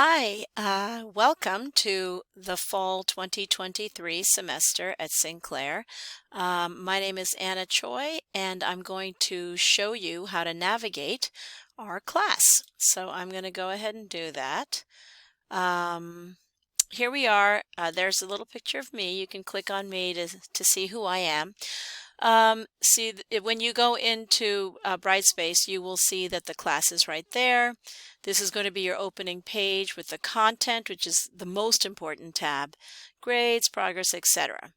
Hi, welcome to the Fall 2023 semester at Sinclair. My name is Anna Choi, and I'm going to show you how to navigate our class. So I'm going to go ahead and do that. Here we are. There's a little picture of me. You can click on me to see who I am. When you go into Brightspace, you will see that the class is right there. This is going to be your opening page with the content, which is the most important tab, grades, progress, etc.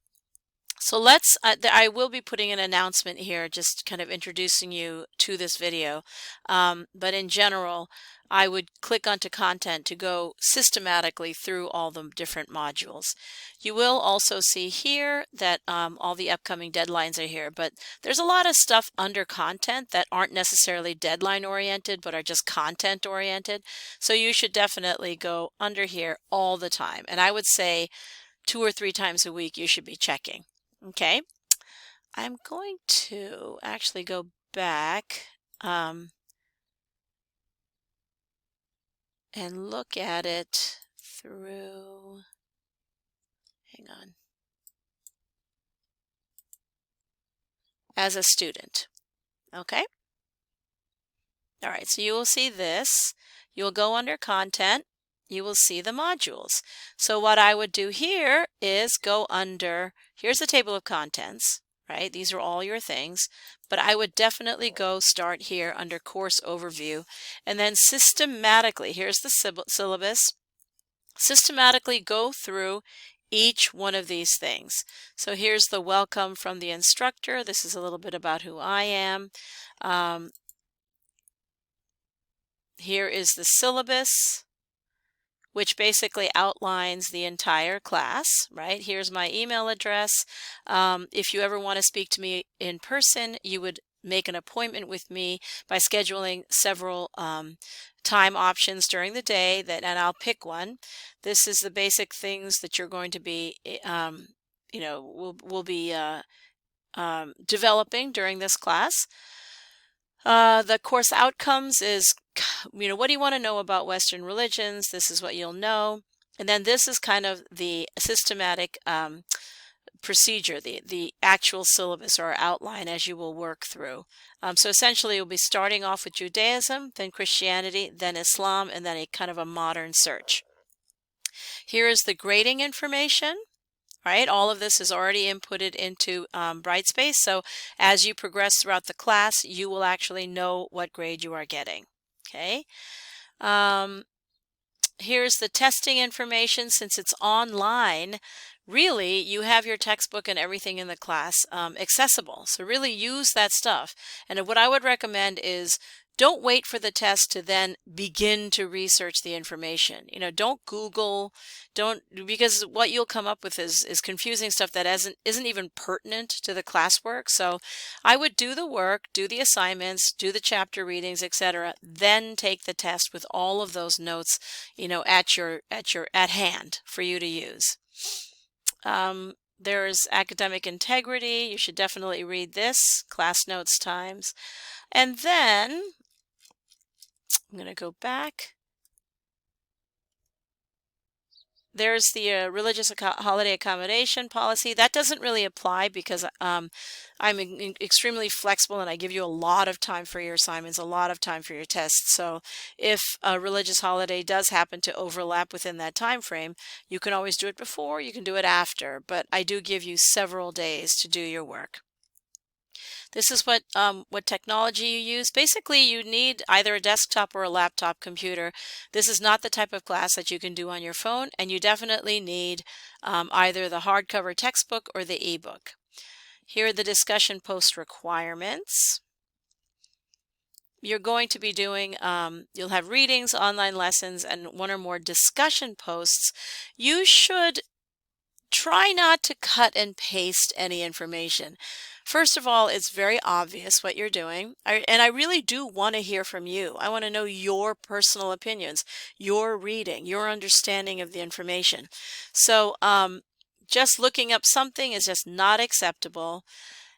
So I will be putting an announcement here, just kind of introducing you to this video. But in general, I would click onto content to go systematically through all the different modules. You will also see here that all the upcoming deadlines are here, but there's a lot of stuff under content that aren't necessarily deadline oriented, but are just content oriented. So you should definitely go under here all the time. And I would say 2 or 3 times a week you should be checking. Okay, I'm going to actually go back and look at it through, hang on, as a student. Okay, all right, so you will see this. You'll go under content. You will see the modules. So what I would do here is go under, here's the table of contents, right? These are all your things, but I would definitely go start here under course overview, and then systematically, here's the syllabus, systematically go through each one of these things. So here's the welcome from the instructor. This is a little bit about who I am. Here is the syllabus, which basically outlines the entire class, right? Here's my email address. If you ever want to speak to me in person, you would make an appointment with me by scheduling several time options during the day, and I'll pick one. This is the basic things that you're going to be, we'll be developing during this class. The course outcomes is, what do you want to know about Western religions? This is what you'll know. And then this is kind of the systematic procedure, the actual syllabus or outline as you will work through. So essentially you'll be starting off with Judaism, then Christianity, then Islam, and then a kind of a modern search. Here is the grading information. Right, all of this is already inputted into Brightspace, so as you progress throughout the class, you will actually know what grade you are getting. Okay. Here's the testing information. Since it's online, really you have your textbook and everything in the class accessible. So really use that stuff. And what I would recommend is don't wait for the test to then begin to research the information. Don't Google, because what you'll come up with is confusing stuff that isn't even pertinent to the classwork. So I would do the work, do the assignments, do the chapter readings, etc., then take the test with all of those notes, at hand for you to use. There's academic integrity. You should definitely read this, class notes times. And then I'm going to go back. There's the religious holiday accommodation policy. That doesn't really apply because I'm extremely flexible and I give you a lot of time for your assignments, a lot of time for your tests. So if a religious holiday does happen to overlap within that time frame, you can always do it before, you can do it after, but I do give you several days to do your work. This is what technology you use. Basically, you need either a desktop or a laptop computer. This is not the type of class that you can do on your phone, and you definitely need either the hardcover textbook or the ebook. Here are the discussion post requirements. You're going to be doing, you'll have readings, online lessons, and 1 or more discussion posts. You should try not to cut and paste any information. First of all, it's very obvious what you're doing, and I really do want to hear from you. I want to know your personal opinions, your reading, your understanding of the information. So just looking up something is just not acceptable.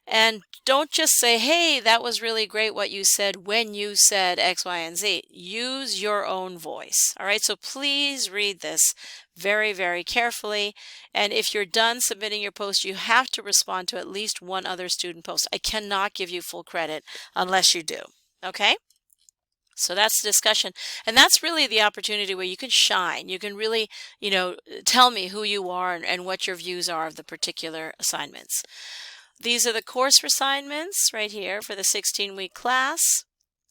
And don't just say, hey, that was really great what you said when you said X, Y, and Z. Use your own voice. All right, so please read this very, very carefully. And if you're done submitting your post, you have to respond to at least one other student post. I cannot give you full credit unless you do. Okay? So that's the discussion. And that's really the opportunity where you can shine. You can really, tell me who you are and what your views are of the particular assignments. These are the course assignments right here for the 16-week class.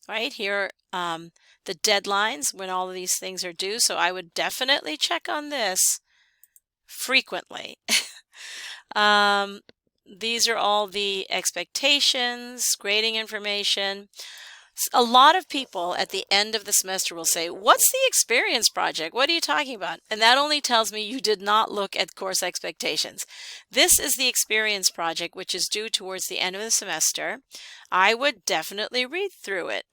Right here, the deadlines when all of these things are due. So I would definitely check on this frequently. These are all the expectations, grading information. A lot of people at the end of the semester will say, what's the experience project? What are you talking about? And that only tells me you did not look at course expectations. This is the experience project, which is due towards the end of the semester. I would definitely read through it.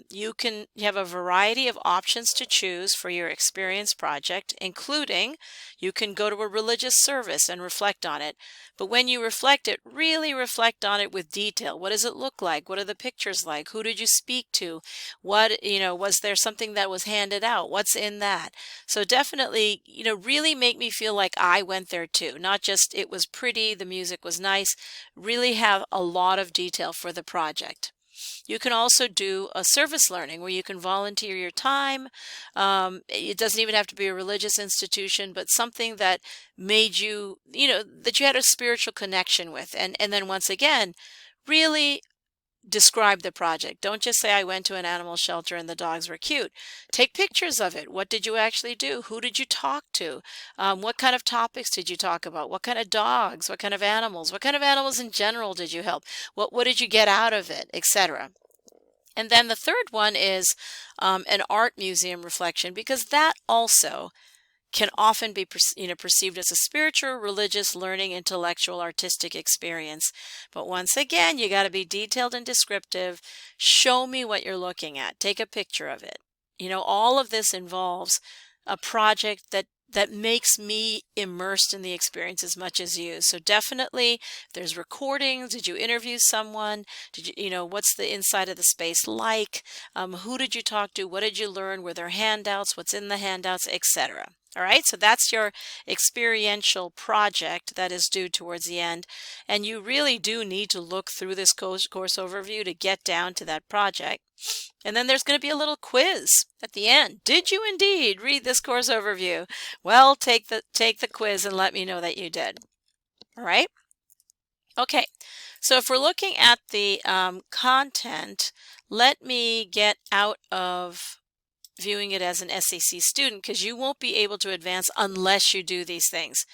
You have a variety of options to choose for your experience project, including you can go to a religious service and reflect on it. But when you reflect it, really reflect on it with detail. What does it look like? What are the pictures like? Who did you speak to? What, was there something that was handed out? What's in that? So definitely, really make me feel like I went there too. Not just it was pretty, the music was nice. Really have a lot of detail for the project. You can also do a service learning where you can volunteer your time. It doesn't even have to be a religious institution, but something that made you, that you had a spiritual connection with. And then once again, really describe the project. Don't just say I went to an animal shelter and the dogs were cute. Take pictures of it. What did you actually do? Who did you talk to? What kind of topics did you talk about? What kind of dogs? What kind of animals? What kind of animals in general did you help? What did you get out of it, etc. And then the third one is an art museum reflection, because that also can often be perceived as a spiritual, religious, learning, intellectual, artistic experience. But once again, you got to be detailed and descriptive. Show me what you're looking at. Take a picture of it. All of this involves a project that makes me immersed in the experience as much as you. So definitely, if there's recordings, did you interview someone? Did you, what's the inside of the space like? Who did you talk to? What did you learn? Were there handouts? What's in the handouts, etc. All right, so that's your experiential project that is due towards the end. And you really do need to look through this course overview to get down to that project. And then there's going to be a little quiz at the end. Did you indeed read this course overview? Well, take the quiz and let me know that you did. All right? Okay, so if we're looking at the content, let me get out of viewing it as an SEC student, because you won't be able to advance unless you do these things.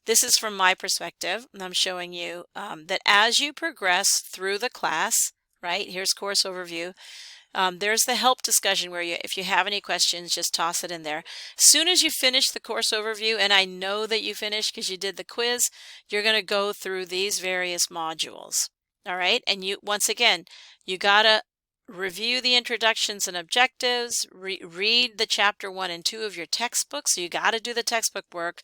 This is from my perspective, and I'm showing you that as you progress through the class, right, here's course overview. There's the help discussion where if you have any questions, just toss it in there. As soon as you finish the course overview, and I know that you finished because you did the quiz, you're going to go through these various modules. All right, and once again, you got to review the introductions and objectives, read the chapter 1 and 2 of your textbook. So you got to do the textbook work.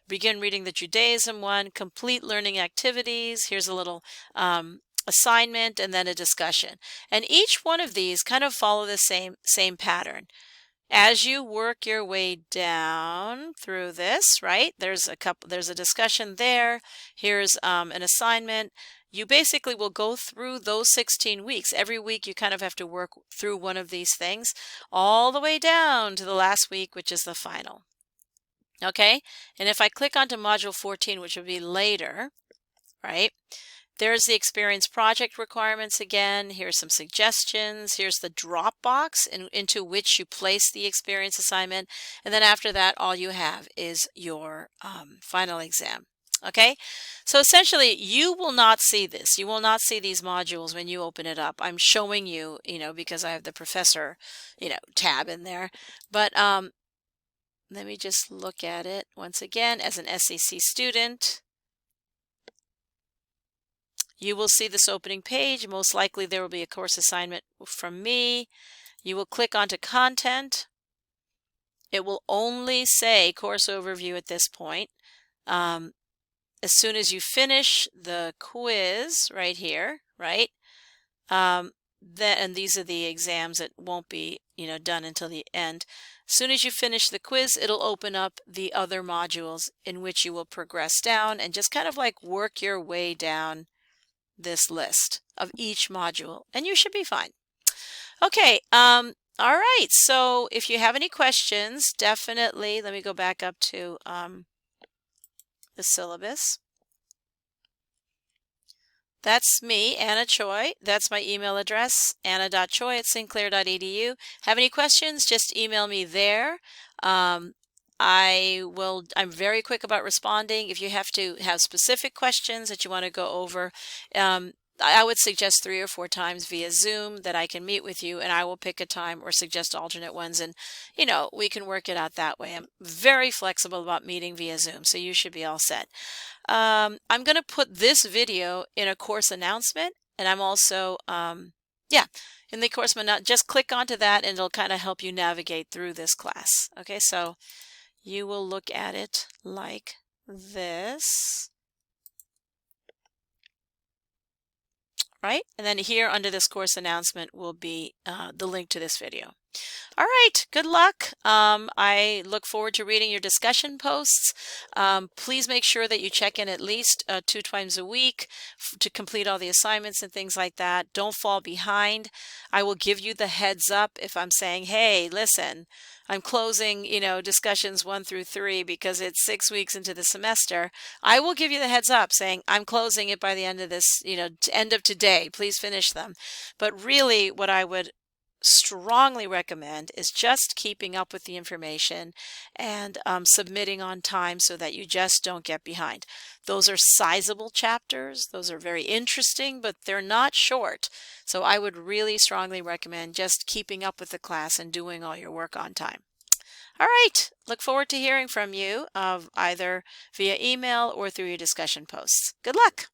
Begin reading the Judaism one, complete learning activities. Here's a little assignment and then a discussion. And each one of these kind of follow the same pattern. As you work your way down through this, right? There's a discussion there. Here's an assignment. You basically will go through those 16 weeks. Every week you kind of have to work through one of these things all the way down to the last week, which is the final. Okay? And if I click onto Module 14, which will be later, right? There's the experience project requirements again. Here's some suggestions. Here's the Dropbox into which you place the experience assignment. And then after that, all you have is your final exam. Okay, so essentially you will not see this. You will not see these modules when you open it up. I'm showing you, because I have the professor, tab in there. But let me just look at it once again as an SEC student. You will see this opening page. Most likely there will be a course assignment from me. You will click onto content. It will only say course overview at this point. as soon as you finish the quiz right here, right? And these are the exams that won't be, done until the end. As soon as you finish the quiz, it'll open up the other modules in which you will progress down and just kind of like work your way down this list of each module, and you should be fine. Okay, all right, so if you have any questions, definitely, let me go back up to the syllabus. That's me, Anna Choi. That's my email address, anna.choi@sinclair.edu. Have any questions? Just email me there. I'm very quick about responding. If you have to have specific questions that you want to go over, I would suggest 3 or 4 times via Zoom that I can meet with you, and I will pick a time or suggest alternate ones, and we can work it out that way. I'm very flexible about meeting via Zoom, so you should be all set. I'm going to put this video in a course announcement, and I'm also, in the course announcement, just click onto that and it'll kind of help you navigate through this class. Okay, so you will look at it like this, right? And then here under this course announcement will be the link to this video. All right, good luck. I look forward to reading your discussion posts. Please make sure that you check in at least 2 times a week to complete all the assignments and things like that. Don't fall behind. I will give you the heads up if I'm saying, hey, listen, I'm closing, discussions 1 through 3 because it's 6 weeks into the semester. I will give you the heads up saying I'm closing it by the end of this, end of today. Please finish them. But really what I would strongly recommend is just keeping up with the information and submitting on time so that you just don't get behind. Those are sizable chapters. Those are very interesting, but they're not short. So I would really strongly recommend just keeping up with the class and doing all your work on time. All right, look forward to hearing from you either via email or through your discussion posts. Good luck.